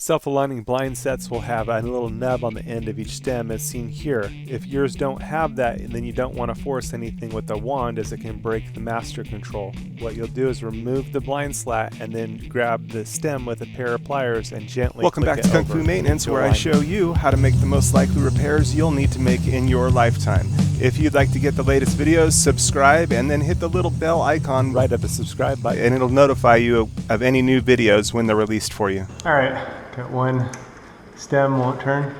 Self-aligning blind sets will have a little nub on the end of each stem as seen here. If yours don't have that, then you don't want to force anything with the wand as it can break the master control. What you'll do is remove the blind slat and then grab the stem with a pair of pliers and gently Welcome click back it to Kung over Fu Maintenance, to where I align. show you how to make the most likely repairs you'll need to make in your lifetime. If you'd like to get the latest videos, subscribe and then hit the little bell icon Right at the subscribe button. and it'll notify you of any new videos when they're released for you. Alright, got one stem won't turn.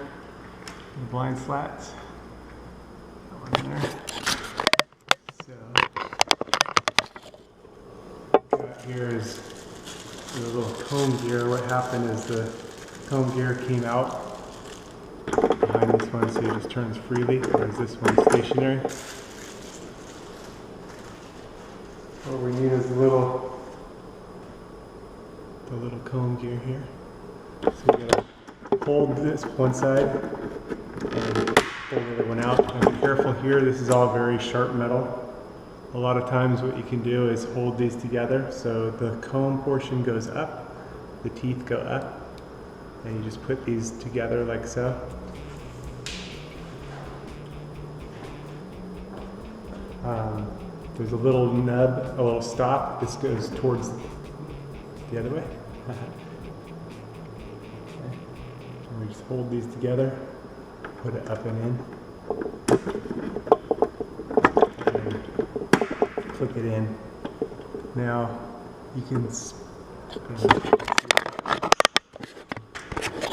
The blind slats. That one there. So, got here is the little comb gear. What happened is the comb gear came out behind this one, so it just turns freely, whereas this one's stationary. What we need is the little comb gear here. So we gotta hold this one side and pull the other one out. Now be careful here, this is all very sharp metal. A lot of times what you can do is hold these together so the comb portion goes up, the teeth go up, and you just put these together like so. There's a little nub, a little stop. This goes towards the other way. And we just hold these together, put it up and in, and click it in. Now you can,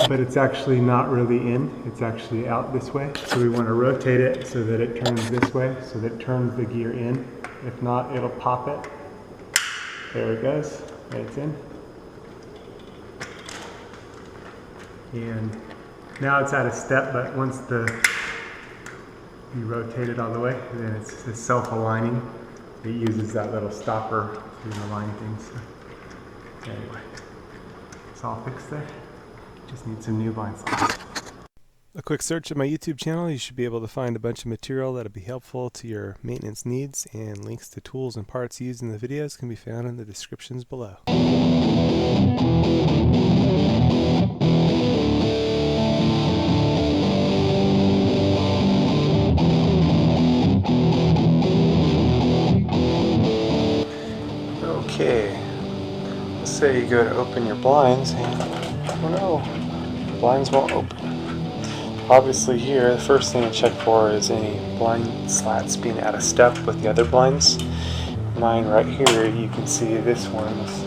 but it's actually not really in, it's actually out this way. So we want to rotate it so that it turns this way, so that it turns the gear in. If not, it'll pop it. There it goes, it's in. And now it's at a step, but once you rotate it all the way, then it's self-aligning. It uses that little stopper to align things. So anyway, it's all fixed there. Just need some new blind slots. A quick search of my YouTube channel, you should be able to find a bunch of material that'll be helpful to your maintenance needs, and links to tools and parts used in the videos can be found in the descriptions below. Okay, let's say you go to open your blinds and, oh no, the blinds won't open. Obviously here, the first thing to check for is any blind slats being out of step with the other blinds. Mine right here, you can see this one's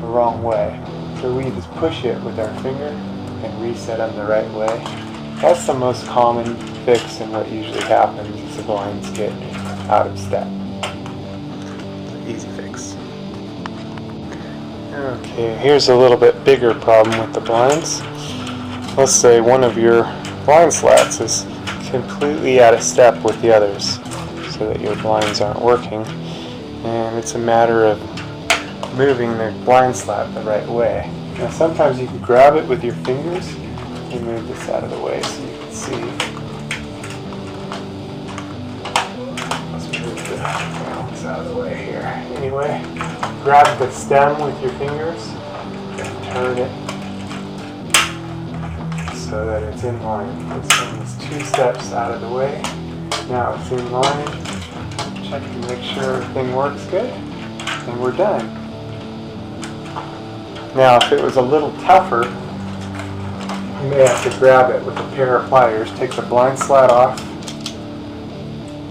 the wrong way. So we just push it with our finger and reset them the right way. That's the most common fix, and what usually happens is the blinds get out of step. Easy fix. Okay, here's a little bit bigger problem with the blinds. Let's say one of your blind slats is completely out of step with the others, so that your blinds aren't working, and it's a matter of moving the blind slat the right way. Now sometimes you can grab it with your fingers and move this out of the way so you can see. Let's move the rounds out of the way here. Anyway, grab the stem with your fingers and turn it so that it's in line. This one is 2 steps out of the way. Now it's in line. Check to make sure everything works good, and we're done. Now if it was a little tougher, you may have to grab it with a pair of pliers. Take the blind slat off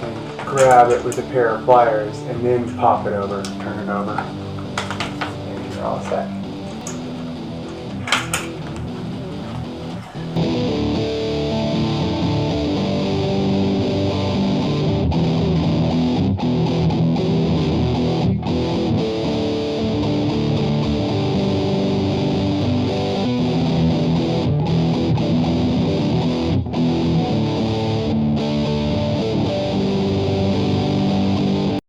and grab it with a pair of pliers, and then pop it over, turn it over, and you're all set.